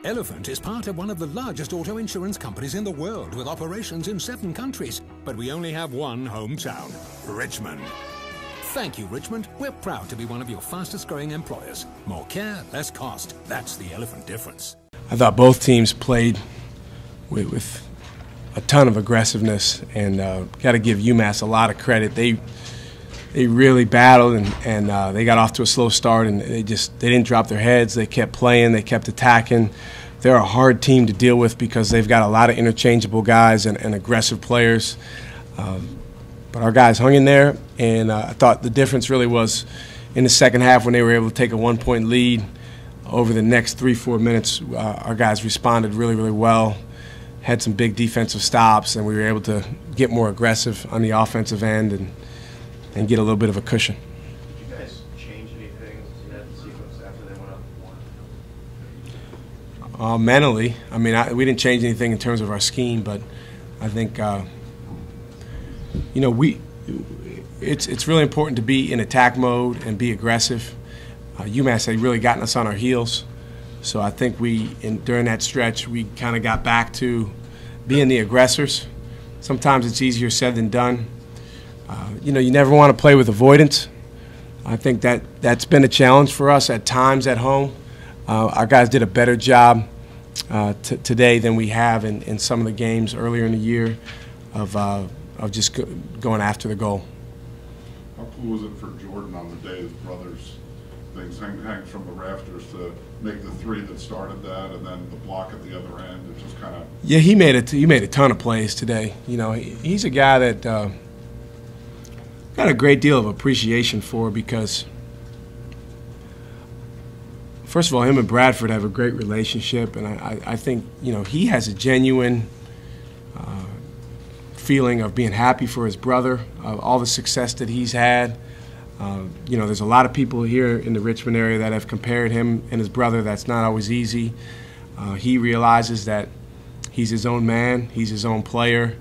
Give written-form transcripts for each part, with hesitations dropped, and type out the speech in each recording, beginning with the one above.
Elephant is part of one of the largest auto insurance companies in the world with operations in 7 countries. But we only have one hometown, Richmond. Thank you, Richmond. We're proud to be one of your fastest growing employers. More care, less cost. That's the Elephant difference. I thought both teams played with a ton of aggressiveness, and got to give UMass a lot of credit. They really battled, and they got off to a slow start, and they didn't drop their heads. They kept playing, they kept attacking. They're a hard team to deal with because they've got a lot of interchangeable guys and aggressive players. But our guys hung in there, and I thought the difference really was in the second half when they were able to take a 1-point lead. Over the next 3-4 minutes, our guys responded really, really well, had some big defensive stops, and we were able to get more aggressive on the offensive end and get a little bit of a cushion. Did you guys change anything in that sequence after they went up 1? Mentally, I mean, we didn't change anything in terms of our scheme, but I think you know, it's really important to be in attack mode and be aggressive. UMass had really gotten us on our heels, so I think during that stretch we kind of got back to being the aggressors. Sometimes it's easier said than done. You know, you never want to play with avoidance. I think that's been a challenge for us at times at home. Our guys did a better job today than we have in some of the games earlier in the year of just going after the goal. How cool was it for Jordan on the day his brother's things hangs from the rafters to make the 3 that started that, and then the block at the other end? It just kind of. Yeah, he made a ton of plays today. You know, he's a guy that got a great deal of appreciation for, because first of all, him and Bradford have a great relationship, and I think, you know, he has a genuine feeling of being happy for his brother, all the success that he's had. You know, there's a lot of people here in the Richmond area that have compared him and his brother. That's not always easy. He realizes that he's his own man, he's his own player.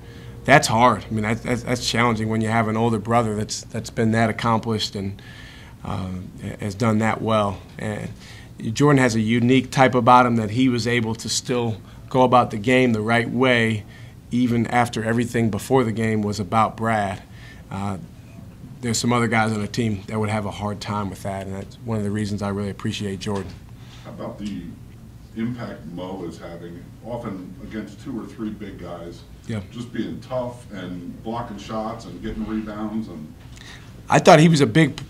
That's hard. I mean, that's challenging when you have an older brother that's been that accomplished and has done that well. And Jordan has a unique type about him that he was able to still go about the game the right way, even after everything before the game was about Brad. There's some other guys on the team that would have a hard time with that, and that's one of the reasons I really appreciate Jordan. How about the impact Mo is having, often against 2 or 3 big guys, yeah, just being tough and blocking shots and getting rebounds? And I thought he was a big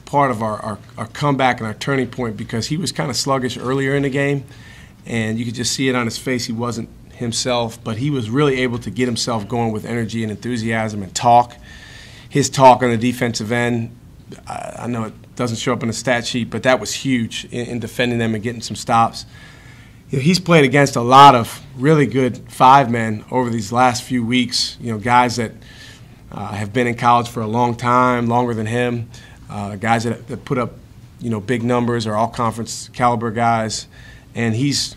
part of our comeback and our turning point, because he was kind of sluggish earlier in the game, and you could just see it on his face. He wasn't himself, but he was really able to get himself going with energy and enthusiasm and talk. His talk on the defensive end, I know it doesn't show up in the stat sheet, but that was huge in defending them and getting some stops. You know, he's played against a lot of really good 5-men over these last few weeks, you know, guys that have been in college for a long time, longer than him, guys that put up, you know, big numbers, or all-conference caliber guys, and he's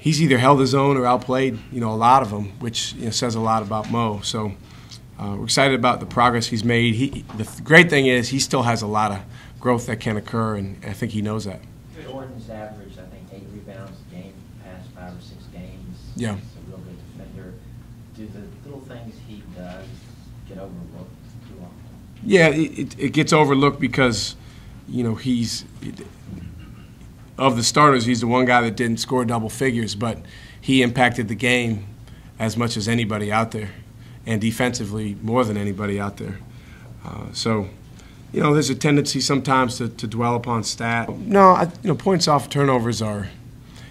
either held his own or outplayed, you know, a lot of them, which, you know, says a lot about Mo. So we're excited about the progress he's made. The great thing is he still has a lot of growth that can occur, and I think he knows that. Jordan's averaged, I think, 8 rebounds a game past 5 or 6 games. Yeah. He's a real good defender. Do the little things he does get overlooked too often? Yeah, it gets overlooked because, you know, of the starters, he's the one guy that didn't score double figures, but he impacted the game as much as anybody out there, and defensively more than anybody out there. So, you know, there's a tendency sometimes to dwell upon stat. No, you know, points off turnovers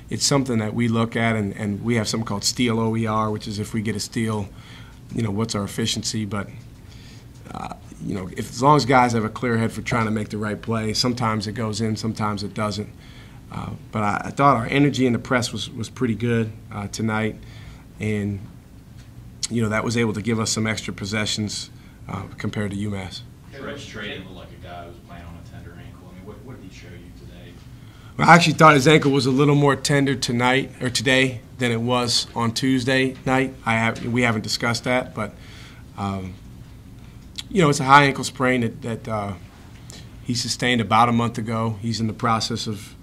it's something that we look at, and we have something called steal OER, which is if we get a steal, you know, what's our efficiency. But you know, as long as guys have a clear head for trying to make the right play, sometimes it goes in, sometimes it doesn't. But I thought our energy in the press was pretty good tonight, and you know, that was able to give us some extra possessions compared to UMass. Rich Trade looked like a guy who was playing on a tender ankle. I mean, what did he show you today? Well, I actually thought his ankle was a little more tender today than it was on Tuesday night. We haven't discussed that, but you know, it's a high ankle sprain that he sustained about a month ago. He's in the process of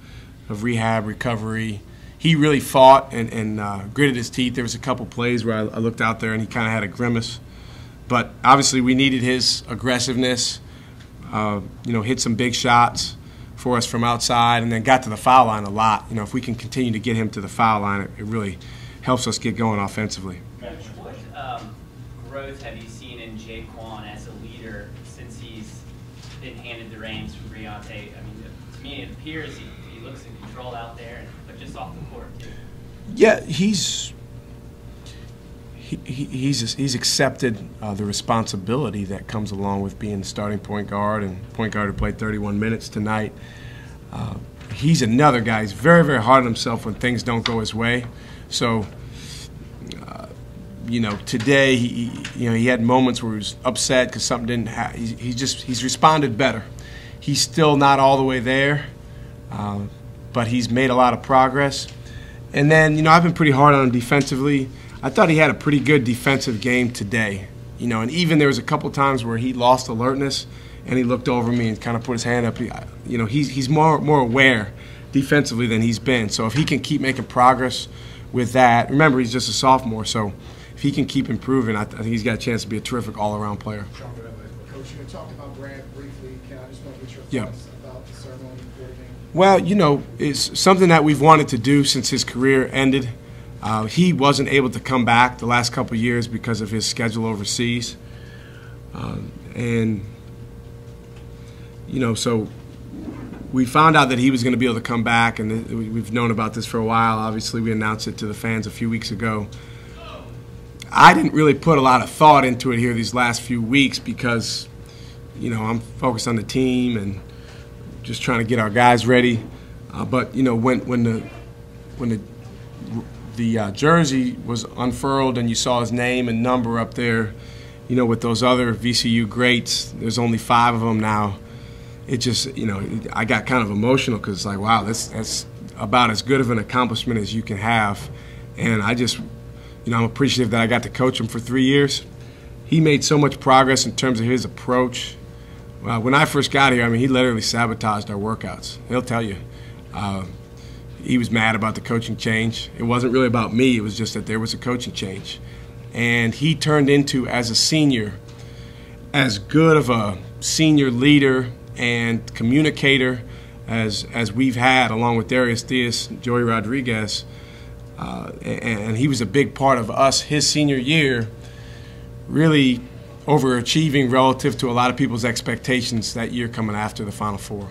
rehab, recovery. he really fought and gritted his teeth. There was a couple plays where I looked out there and he kind of had a grimace. But obviously we needed his aggressiveness, hit some big shots for us from outside, and then got to the foul line a lot. If we can continue to get him to the foul line, it really helps us get going offensively. Coach, what growth have you seen in Jaquan as a leader since he's been handed the reins from Briante? I mean, to me it appears he looks in control out there, but just off the court too. Yeah, he's accepted the responsibility that comes along with being the starting point guard, and point guard who played 31 minutes tonight. He's another guy. He's very, very hard on himself when things don't go his way. So, today he had moments where he was upset because something didn't happen. He's responded better. He's still not all the way there, but he's made a lot of progress. And then, I've been pretty hard on him defensively. I thought he had a pretty good defensive game today. And even there was a couple times where he lost alertness and he looked over me and kind of put his hand up. He's more aware defensively than he's been. So if he can keep making progress with that, remember he's just a sophomore, so if he can keep improving, I think he's got a chance to be a terrific all-around player. Coach, you talked about Grant briefly. I just want to get your thoughts about the ceremony before the game. Well, it's something that we've wanted to do since his career ended. He wasn't able to come back the last couple of years because of his schedule overseas. So we found out that he was going to be able to come back, and we've known about this for a while. Obviously, we announced it to the fans a few weeks ago. I didn't really put a lot of thought into it here these last few weeks because, I'm focused on the team and just trying to get our guys ready. But when the jersey was unfurled and you saw his name and number up there, with those other VCU greats, there's only 5 of them now. It just, I got kind of emotional because it's like, wow, that's about as good of an accomplishment as you can have. And I just, I'm appreciative that I got to coach him for 3 years. He made so much progress in terms of his approach. When I first got here, he literally sabotaged our workouts. He'll tell you. He was mad about the coaching change. It wasn't really about me. It was just that there was a coaching change. And he turned into, as a senior, as good of a senior leader and communicator as we've had, along with Darius Diaz, Joey Rodriguez. And he was a big part of us his senior year, really overachieving relative to a lot of people's expectations that year coming after the Final Four.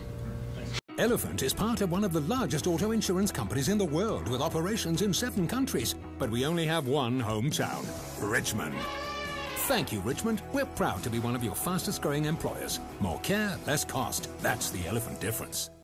Elephant is part of one of the largest auto insurance companies in the world with operations in 7 countries. But we only have one hometown, Richmond. Thank you, Richmond. We're proud to be one of your fastest growing employers. More care, less cost. That's the Elephant difference.